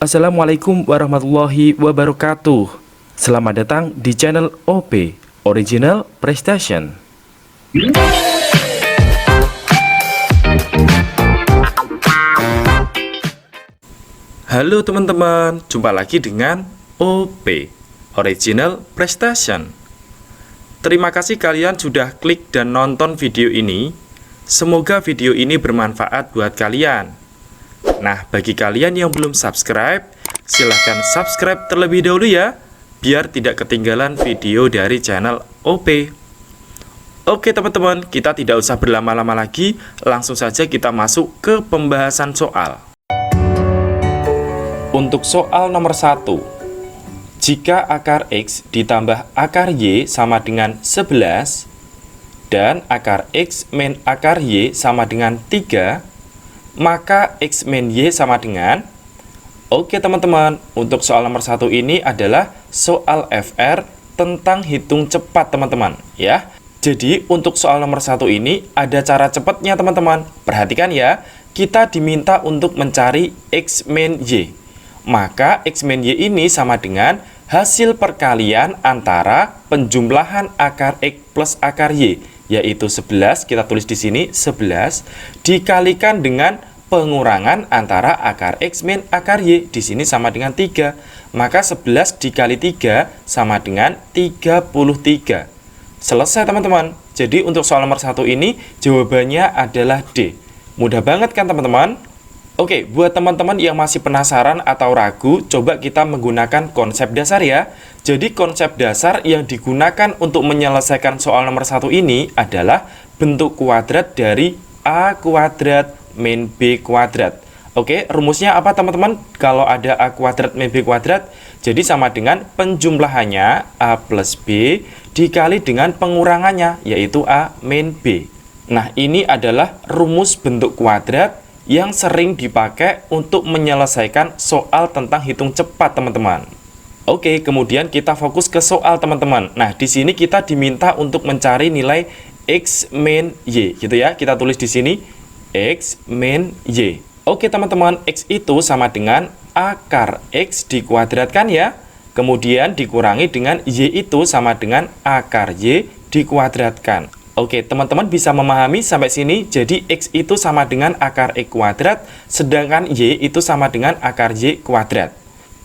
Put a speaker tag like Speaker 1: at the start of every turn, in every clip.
Speaker 1: Assalamualaikum warahmatullahi wabarakatuh. Selamat datang di channel OP Original Prestation. Halo teman-teman, jumpa lagi dengan OP Original Prestation. Terima kasih kalian sudah klik dan nonton video ini. Semoga video ini bermanfaat buat kalian. Nah, bagi kalian yang belum subscribe, silahkan subscribe terlebih dahulu ya, biar tidak ketinggalan video dari channel OP. Oke teman-teman, kita tidak usah berlama-lama lagi, langsung saja kita masuk ke pembahasan soal. Untuk soal nomor 1, jika akar X ditambah akar Y sama dengan 11, dan akar X min akar Y sama dengan 3, maka X min Y sama dengan... Oke teman-teman, untuk soal nomor 1 ini adalah soal FR tentang hitung cepat teman-teman ya. Jadi untuk soal nomor 1 ini ada cara cepatnya teman-teman. Perhatikan ya, kita diminta untuk mencari X min Y. Maka X min Y ini sama dengan hasil perkalian antara penjumlahan akar X plus akar Y, yaitu 11, kita tulis di sini 11, dikalikan dengan pengurangan antara akar X min akar Y, di sini sama dengan 3. Maka 11 dikali 3 sama dengan 33. Selesai teman-teman. Jadi untuk soal nomor 1 ini jawabannya adalah D. Mudah banget kan teman-teman? Oke, buat teman-teman yang masih penasaran atau ragu, coba kita menggunakan konsep dasar ya. Jadi konsep dasar yang digunakan untuk menyelesaikan soal nomor 1 ini adalah bentuk kuadrat dari A kuadrat min B kuadrat. Oke, rumusnya apa teman-teman? Kalau ada A kuadrat min B kuadrat, jadi sama dengan penjumlahannya A plus B dikali dengan pengurangannya, yaitu A min B. Nah, ini adalah rumus bentuk kuadrat yang sering dipakai untuk menyelesaikan soal tentang hitung cepat teman-teman. Oke, kemudian kita fokus ke soal teman-teman. Nah, di sini kita diminta untuk mencari nilai X min Y, gitu ya. Kita tulis di sini X min Y. Oke teman-teman, X itu sama dengan akar X dikuadratkan ya. Kemudian dikurangi dengan Y itu sama dengan akar Y dikuadratkan. Oke, teman-teman bisa memahami sampai sini. Jadi X itu sama dengan akar X kuadrat, sedangkan Y itu sama dengan akar Y kuadrat.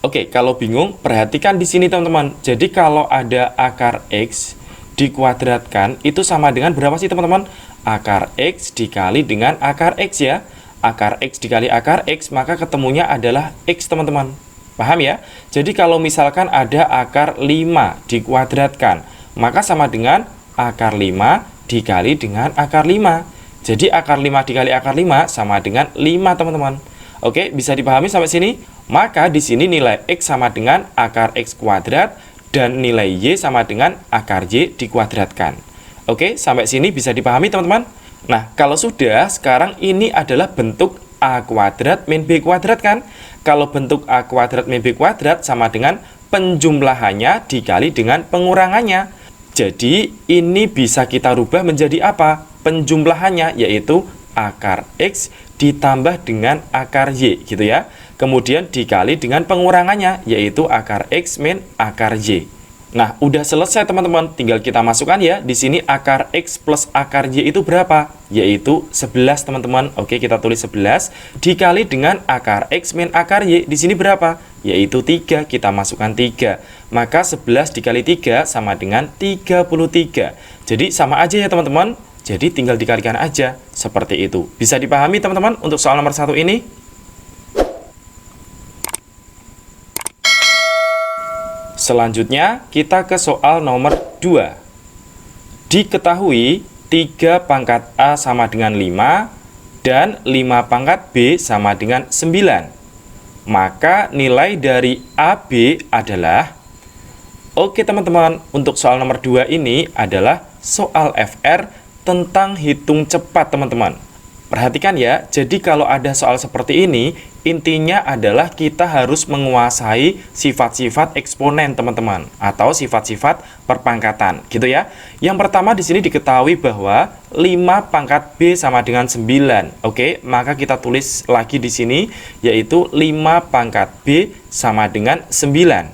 Speaker 1: Oke, kalau bingung, perhatikan di sini teman-teman. Jadi kalau ada akar X dikuadratkan, itu sama dengan berapa sih teman-teman? Akar X dikali dengan akar X ya. Akar X dikali akar X, maka ketemunya adalah X teman-teman. Paham ya? Jadi kalau misalkan ada akar 5 dikuadratkan, maka sama dengan akar 5 dikali dengan akar 5. Jadi akar 5 dikali akar 5 sama dengan 5 teman-teman. Oke, bisa dipahami sampai sini? Maka di sini nilai X sama dengan akar X kuadrat dan nilai Y sama dengan akar Y dikuadratkan. Oke, sampai sini bisa dipahami teman-teman? Nah, kalau sudah, sekarang ini adalah bentuk A kuadrat min B kuadrat kan? Kalau bentuk A kuadrat min B kuadrat sama dengan penjumlahannya dikali dengan pengurangannya. Jadi, ini bisa kita rubah menjadi apa? Penjumlahannya, yaitu akar X ditambah dengan akar Y, gitu ya. Kemudian dikali dengan pengurangannya, yaitu akar X min akar Y. Nah, udah selesai teman-teman, tinggal kita masukkan ya. Di sini akar X plus akar Y itu berapa? Yaitu 11 teman-teman. Oke, kita tulis 11 dikali dengan akar X min akar Y. Di sini berapa? Yaitu 3. Kita masukkan 3. Maka 11 dikali 3 sama dengan 33. Jadi sama aja ya teman-teman. Jadi tinggal dikalikan aja. Seperti itu. Bisa dipahami teman-teman untuk soal nomor 1 ini? Selanjutnya, kita ke soal nomor 2. Diketahui 3 pangkat A sama dengan 5 dan 5 pangkat B sama dengan 9. Maka nilai dari AB adalah... Oke teman-teman, untuk soal nomor 2 ini adalah soal FR tentang hitung cepat teman-teman. Perhatikan ya, jadi kalau ada soal seperti ini, intinya adalah kita harus menguasai sifat-sifat eksponen, teman-teman, atau sifat-sifat perpangkatan, gitu ya. Yang pertama di sini diketahui bahwa 5 pangkat B sama dengan 9. Oke, maka kita tulis lagi di sini, yaitu 5 pangkat B sama dengan 9.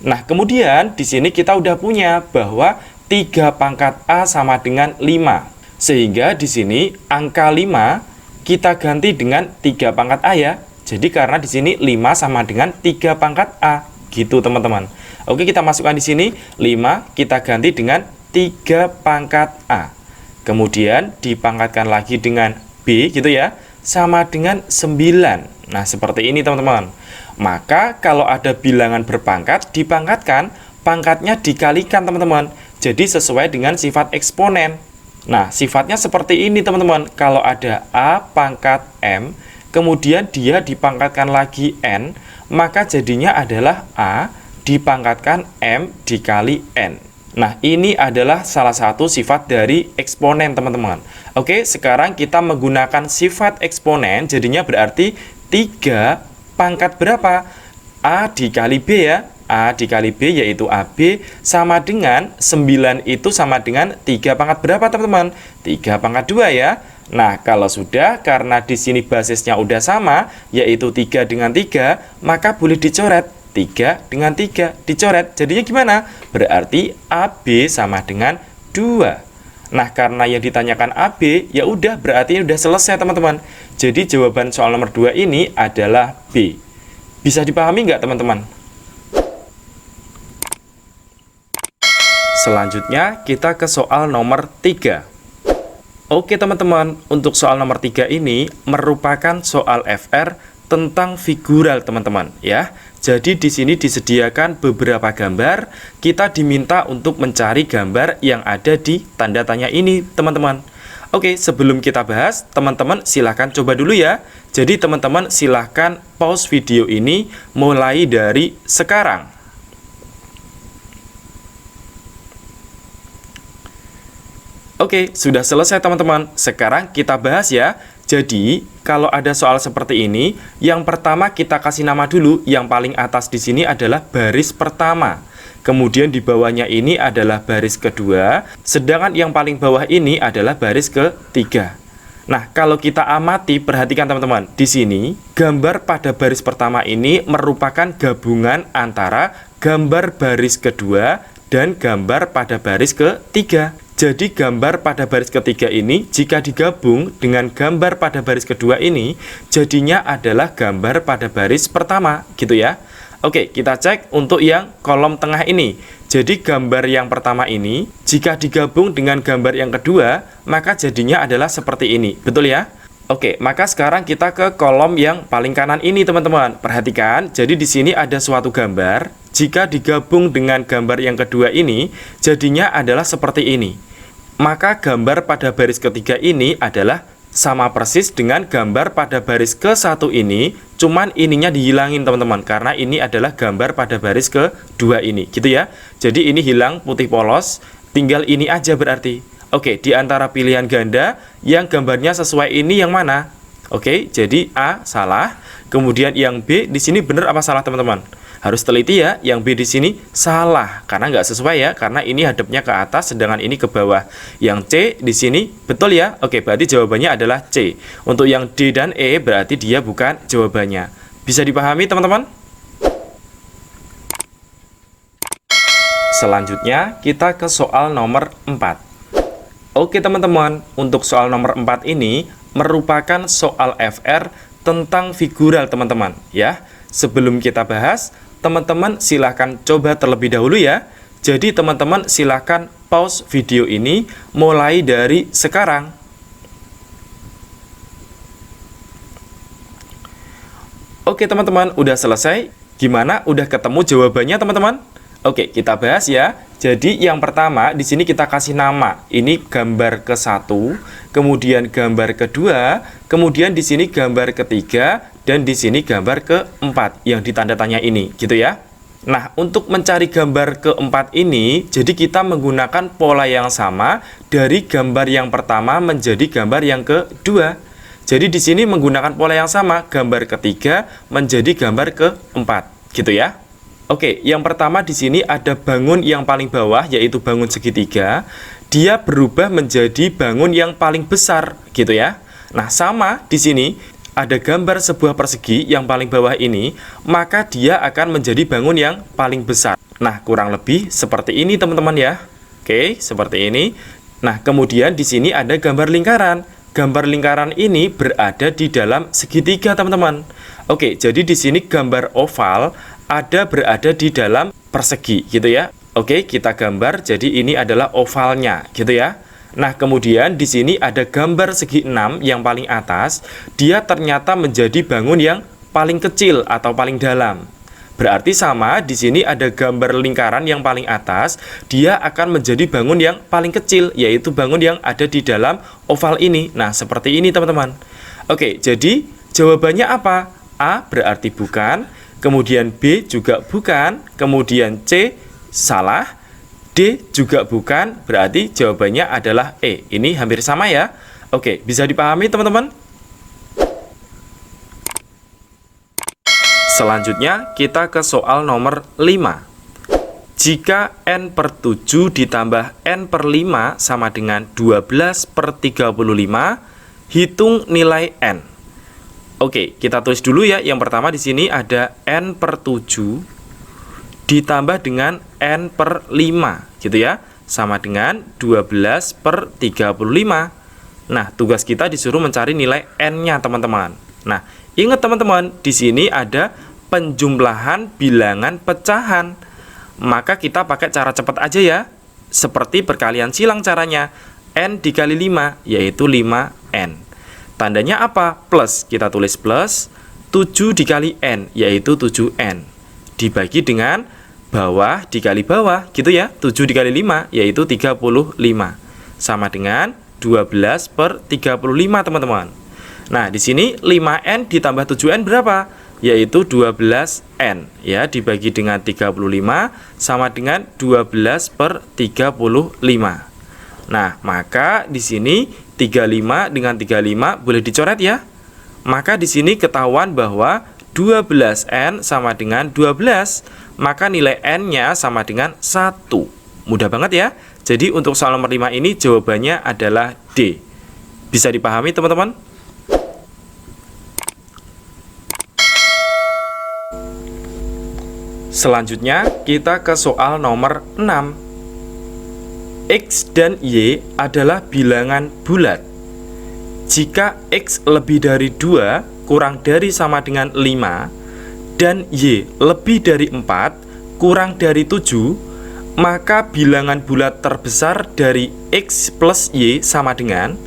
Speaker 1: Nah, kemudian di sini kita udah punya bahwa 3 pangkat A sama dengan 5. Sehingga di sini angka 5 kita ganti dengan 3 pangkat A ya. Jadi karena di sini 5 sama dengan 3 pangkat A. Gitu teman-teman. Oke, kita masukkan di sini 5 kita ganti dengan 3 pangkat A. Kemudian dipangkatkan lagi dengan B gitu ya. Sama dengan 9. Nah, seperti ini teman-teman. Maka kalau ada bilangan berpangkat, dipangkatkan, pangkatnya dikalikan teman-teman. Jadi sesuai dengan sifat eksponen. Nah, sifatnya seperti ini teman-teman. Kalau ada A pangkat M, kemudian dia dipangkatkan lagi N, maka jadinya adalah A dipangkatkan M dikali N. Nah, ini adalah salah satu sifat dari eksponen teman-teman. Oke, sekarang kita menggunakan sifat eksponen, jadinya berarti 3 pangkat berapa? A dikali B ya. A dikali B yaitu AB sama dengan 9 itu sama dengan 3 pangkat berapa teman-teman? 3 pangkat 2 ya. Nah, kalau sudah, karena di sini basisnya udah sama, yaitu 3 dengan 3, maka boleh dicoret 3 dengan 3, dicoret. Jadinya gimana? Berarti AB sama dengan 2. Nah, karena yang ditanyakan AB, ya udah berarti udah selesai teman-teman. Jadi jawaban soal nomor 2 ini adalah B. Bisa dipahami nggak teman-teman? Selanjutnya kita ke soal nomor 3. Oke teman-teman, untuk soal nomor 3 ini merupakan soal FR tentang figural teman-teman ya. Jadi di sini disediakan beberapa gambar, kita diminta untuk mencari gambar yang ada di tanda tanya ini teman-teman. Oke, sebelum kita bahas, teman-teman silahkan coba dulu ya. Jadi teman-teman silahkan pause video ini mulai dari sekarang. Oke, sudah selesai teman-teman. Sekarang kita bahas ya. Jadi, kalau ada soal seperti ini, yang pertama kita kasih nama dulu. Yang paling atas di sini adalah baris pertama. Kemudian di bawahnya ini adalah baris kedua. Sedangkan yang paling bawah ini adalah baris ketiga. Nah, kalau kita amati, perhatikan teman-teman. Di sini, gambar pada baris pertama ini merupakan gabungan antara gambar baris kedua dan gambar pada baris ketiga. Jadi gambar pada baris ketiga ini jika digabung dengan gambar pada baris kedua ini jadinya adalah gambar pada baris pertama gitu ya. Oke, kita cek untuk yang kolom tengah ini. Jadi gambar yang pertama ini jika digabung dengan gambar yang kedua maka jadinya adalah seperti ini. Betul ya? Oke, maka sekarang kita ke kolom yang paling kanan ini teman-teman. Perhatikan, jadi di sini ada suatu gambar. Jika digabung dengan gambar yang kedua ini jadinya adalah seperti ini. Maka gambar pada baris ketiga ini adalah sama persis dengan gambar pada baris ke-1 ini, cuman ininya dihilangin teman-teman, karena ini adalah gambar pada baris kedua ini, gitu ya. Jadi ini hilang putih polos, tinggal ini aja berarti. Oke, di antara pilihan ganda, yang gambarnya sesuai ini yang mana? Oke, jadi A salah, kemudian yang B di sini benar apa salah teman-teman? Harus teliti ya, yang B di sini salah karena nggak sesuai ya, karena ini hadapnya ke atas sedangkan ini ke bawah. Yang C di sini betul ya. Oke, berarti jawabannya adalah C. Untuk yang D dan E berarti dia bukan jawabannya. Bisa dipahami teman-teman? Selanjutnya kita ke soal nomor 4. Oke teman-teman, untuk soal nomor 4 ini merupakan soal FR tentang figural teman-teman ya. Sebelum kita bahas, teman-teman silahkan coba terlebih dahulu ya. Jadi teman-teman silahkan pause video ini mulai dari sekarang. Oke teman-teman, udah selesai? Gimana? Udah ketemu jawabannya teman-teman? Oke, kita bahas ya. Jadi yang pertama di sini kita kasih nama. Ini gambar ke-1, kemudian gambar kedua, kemudian di sini gambar ketiga, dan di sini gambar ke-4 yang ditanda tanya ini, gitu ya. Nah, untuk mencari gambar ke-4 ini, jadi kita menggunakan pola yang sama dari gambar yang pertama menjadi gambar yang kedua. Jadi di sini menggunakan pola yang sama, gambar ketiga menjadi gambar keempat, gitu ya. Oke, yang pertama di sini ada bangun yang paling bawah, yaitu bangun segitiga. Dia berubah menjadi bangun yang paling besar, gitu ya. Nah, sama di sini ada gambar sebuah persegi yang paling bawah ini, maka dia akan menjadi bangun yang paling besar. Nah, kurang lebih seperti ini teman-teman ya. Oke, seperti ini. Nah, kemudian di sini ada gambar lingkaran. Gambar lingkaran ini berada di dalam segitiga, teman-teman. Oke, jadi di sini gambar oval berada di dalam persegi, gitu ya. Oke, kita gambar. Jadi ini adalah ovalnya, gitu ya. Nah, kemudian di sini ada gambar segi 6 yang paling atas. Dia ternyata menjadi bangun yang paling kecil atau paling dalam. Berarti sama, di sini ada gambar lingkaran yang paling atas, dia akan menjadi bangun yang paling kecil, yaitu bangun yang ada di dalam oval ini. Nah, seperti ini teman-teman. Oke, jadi jawabannya apa? A berarti bukan, kemudian B juga bukan, kemudian C salah, D juga bukan, berarti jawabannya adalah E. Ini hampir sama ya. Oke, bisa dipahami teman-teman? Selanjutnya kita ke soal nomor 5. Jika n per 7 ditambah n per 5 sama dengan 12 per 35, hitung nilai n. Oke, kita tulis dulu ya. Yang pertama di sini ada n per 7 ditambah dengan n per 5, gitu ya. Sama dengan 12 per 35. Nah, tugas kita disuruh mencari nilai n-nya teman-teman. Nah, ingat teman-teman, di sini ada penjumlahan bilangan pecahan. Maka kita pakai cara cepat aja ya. Seperti perkalian silang caranya. N dikali 5, yaitu 5N. Tandanya apa? Plus, kita tulis plus. 7 dikali N, yaitu 7N. Dibagi dengan bawah dikali bawah, gitu ya. 7 dikali 5, yaitu 35. Sama dengan 12 per 35, teman-teman. Nah, di sini 5N ditambah 7N berapa? Yaitu 12N, ya, dibagi dengan 35 sama dengan 12 per 35. Nah, maka di sini 35 dengan 35 boleh dicoret ya. Maka di sini ketahuan bahwa 12N sama dengan 12, maka nilai N-nya sama dengan 1. Mudah banget ya. Jadi untuk soal nomor 5 ini jawabannya adalah D. Bisa dipahami teman-teman? Selanjutnya kita ke soal nomor 6. X dan Y adalah bilangan bulat. Jika X lebih dari 2 kurang dari sama dengan 5 dan Y lebih dari 4 kurang dari 7, maka bilangan bulat terbesar dari X plus Y sama dengan.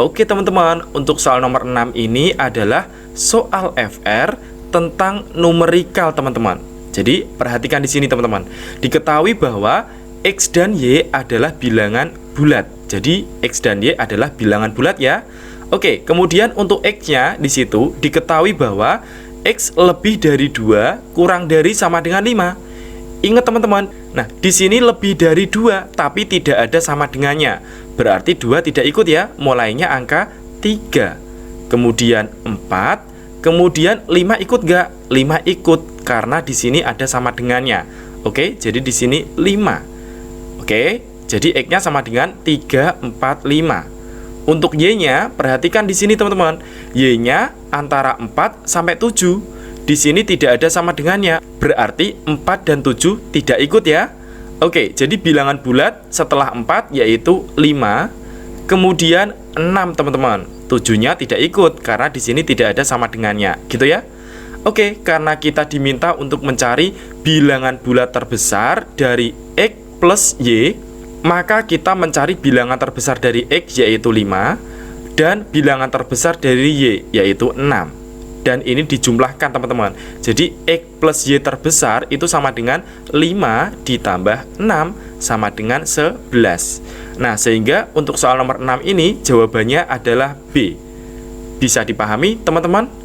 Speaker 1: Oke teman-teman, untuk soal nomor 6 ini adalah soal FR tentang numerikal teman-teman. Jadi perhatikan di sini teman-teman. Diketahui bahwa X dan Y adalah bilangan bulat. Jadi X dan Y adalah bilangan bulat ya. Oke, kemudian untuk X-nya di situ diketahui bahwa X lebih dari 2 kurang dari sama dengan 5. Ingat teman-teman. Nah, di sini lebih dari 2 tapi tidak ada sama dengannya. Berarti 2 tidak ikut ya. Mulainya angka 3. Kemudian 4, kemudian 5 ikut gak? 5 ikut karena di sini ada sama dengannya. Oke, jadi di sini 5. Oke, jadi X-nya sama dengan 3, 4, 5. Untuk Y-nya, perhatikan di sini teman-teman. Y-nya antara 4 sampai 7. Di sini tidak ada sama dengannya. Berarti 4 dan 7 tidak ikut ya. Oke, jadi bilangan bulat setelah 4 yaitu 5. Kemudian 6 teman-teman. 7-nya tidak ikut karena di sini tidak ada sama dengannya. Gitu ya. Oke, karena kita diminta untuk mencari bilangan bulat terbesar dari X plus Y, maka kita mencari bilangan terbesar dari X yaitu 5 dan bilangan terbesar dari Y yaitu 6. Dan ini dijumlahkan teman-teman. Jadi X plus Y terbesar itu sama dengan 5 ditambah 6 sama dengan 11. Nah, sehingga untuk soal nomor 6 ini jawabannya adalah B. Bisa dipahami teman-teman?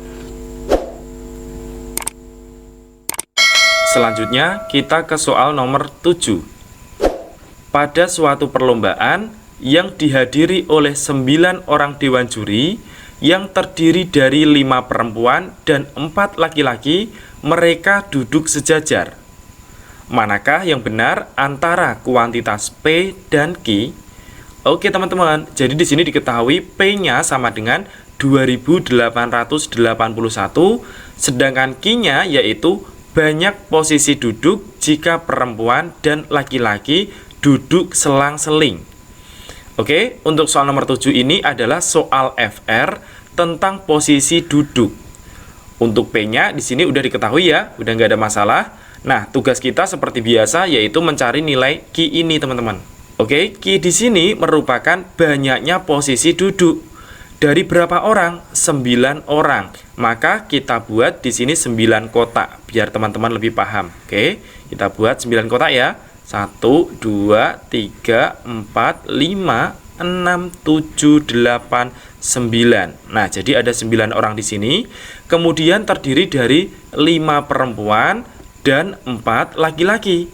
Speaker 1: Selanjutnya kita ke soal nomor 7. Pada suatu perlombaan yang dihadiri oleh 9 orang dewan juri, yang terdiri dari 5 perempuan dan 4 laki-laki, mereka duduk sejajar. Manakah yang benar antara kuantitas P dan Q? Oke teman-teman, jadi di sini diketahui P-nya sama dengan 2881, sedangkan Q-nya yaitu banyak posisi duduk jika perempuan dan laki-laki duduk selang-seling. Oke, untuk soal nomor 7 ini adalah soal FR tentang posisi duduk. Untuk P-nya di sini udah diketahui ya, udah nggak ada masalah. Nah, tugas kita seperti biasa yaitu mencari nilai Q ini, teman-teman. Oke, Q di sini merupakan banyaknya posisi duduk. Dari berapa orang? 9 orang. Maka kita buat di sini 9 kotak biar teman-teman lebih paham. Oke, kita buat 9 kotak ya. 1 2 3 4 5 6 7 8 9. Nah, jadi ada 9 orang di sini. Kemudian terdiri dari 5 perempuan dan 4 laki-laki.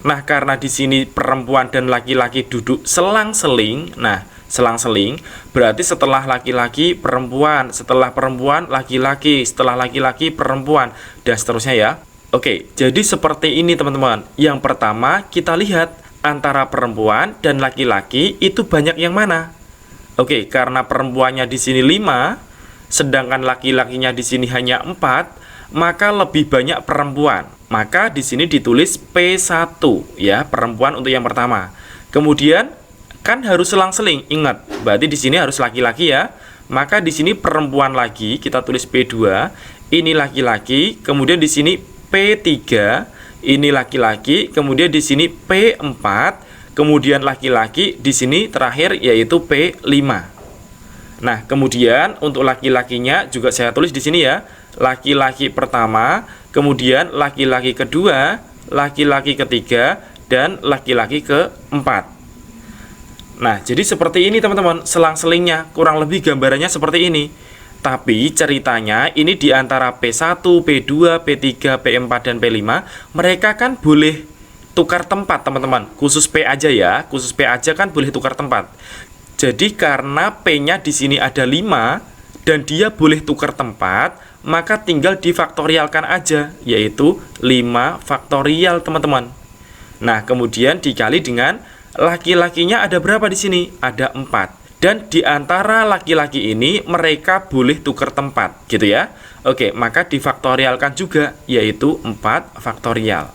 Speaker 1: Nah, karena di sini perempuan dan laki-laki duduk selang-seling. Nah, selang-seling berarti setelah laki-laki perempuan, setelah perempuan laki-laki, setelah laki-laki perempuan, dan seterusnya ya. Oke, jadi seperti ini teman-teman. Yang pertama kita lihat antara perempuan dan laki-laki itu banyak yang mana. Oke, karena perempuannya di sini 5, sedangkan laki-lakinya di sini hanya 4, maka lebih banyak perempuan. Maka di sini ditulis P1 ya, perempuan untuk yang pertama. Kemudian kan harus selang-seling, ingat, berarti di sini harus laki-laki ya. Maka di sini perempuan lagi, kita tulis P2, ini laki-laki, kemudian di sini P3, ini laki-laki, kemudian di sini P4, kemudian laki-laki di sini terakhir yaitu P5. Nah, kemudian untuk laki-lakinya juga saya tulis di sini ya. Laki-laki pertama, kemudian laki-laki kedua, laki-laki ketiga, dan laki-laki keempat. Nah, jadi seperti ini teman-teman, selang-selingnya, kurang lebih gambarannya seperti ini. Tapi ceritanya ini di antara P1, P2, P3, P4, dan P5, mereka kan boleh tukar tempat teman-teman. Khusus P aja ya, khusus P aja kan boleh tukar tempat. Jadi karena P-nya di sini ada 5 dan dia boleh tukar tempat, maka tinggal difaktorialkan aja, yaitu 5 faktorial teman-teman. Nah, kemudian dikali dengan laki-lakinya ada berapa di sini? Ada 4. Dan di antara laki-laki ini mereka boleh tukar tempat, gitu ya. Oke, maka difaktorialkan juga, yaitu 4 faktorial.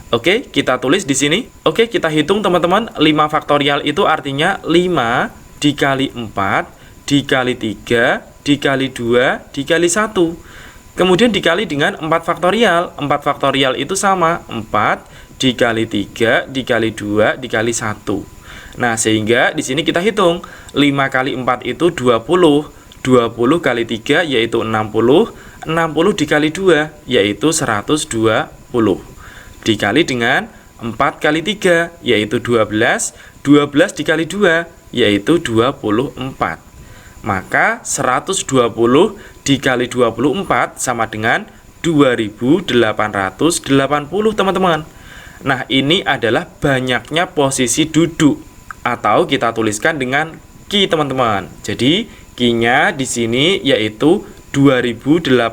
Speaker 1: Oke, kita tulis di sini. Oke, kita hitung teman-teman. 5 faktorial itu artinya 5 dikali 4 dikali 3 dikali 2 dikali 1. Kemudian dikali dengan 4 faktorial. 4 faktorial itu sama 4 dikali 3 dikali 2 dikali 1. Nah, sehingga di sini kita hitung 5 kali 4 itu 20. 20 kali 3 yaitu 60. 60 dikali 2 yaitu 120. Dikali dengan 4 kali 3 yaitu 12. 12 dikali 2 yaitu 24. Maka 120 dikali 24 sama dengan 2880 teman-teman. Nah, ini adalah banyaknya posisi duduk, atau kita tuliskan dengan Q teman-teman. Jadi Q-nya di sini yaitu 2880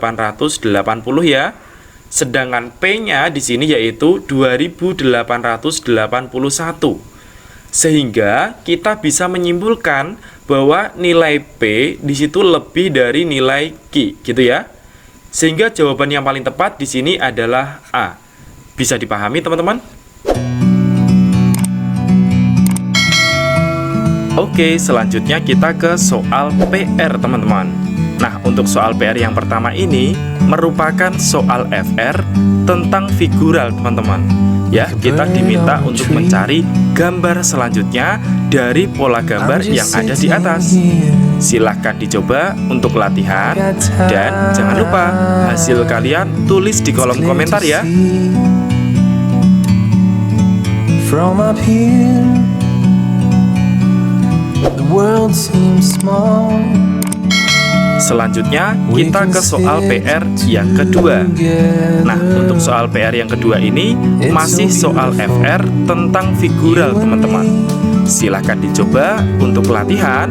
Speaker 1: ya. Sedangkan P-nya di sini yaitu 2881. Sehingga kita bisa menyimpulkan bahwa nilai P di situ lebih dari nilai Q, gitu ya. Sehingga jawaban yang paling tepat di sini adalah A. Bisa dipahami teman-teman? Oke, selanjutnya kita ke soal PR teman-teman. Nah, untuk soal PR yang pertama ini merupakan soal FR tentang figural teman-teman. Ya, kita diminta untuk mencari gambar selanjutnya dari pola gambar yang ada di atas. Silahkan dicoba untuk latihan. Dan jangan lupa hasil kalian tulis di kolom komentar ya. From up here, the world seems small. Selanjutnya kita ke soal PR yang kedua. Nah, untuk soal PR yang kedua ini masih soal FR tentang figural teman-teman. Silahkan dicoba untuk latihan.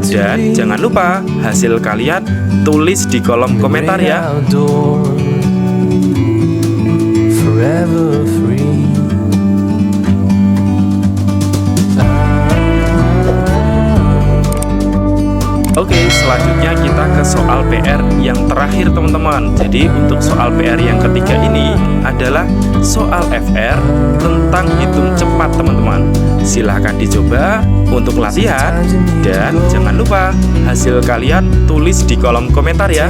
Speaker 1: Dan jangan lupa hasil kalian tulis di kolom komentar ya. Oke, selanjutnya kita ke soal PR yang terakhir teman-teman. Jadi untuk soal PR yang ketiga ini adalah soal FR tentang hitung cepat teman-teman. Silahkan dicoba untuk latihan. Dan jangan lupa hasil kalian tulis di kolom komentar ya.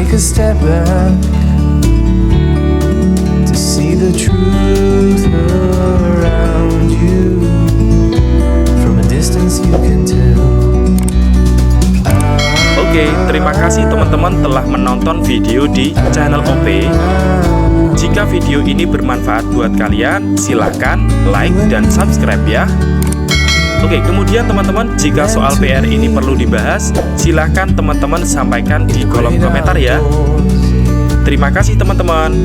Speaker 1: Oke, terima kasih teman-teman telah menonton video di channel OP. Jika video ini bermanfaat buat kalian, silahkan like dan subscribe ya. Oke, kemudian teman-teman, jika soal PR ini perlu dibahas, silahkan teman-teman sampaikan di kolom komentar ya. Terima kasih teman-teman.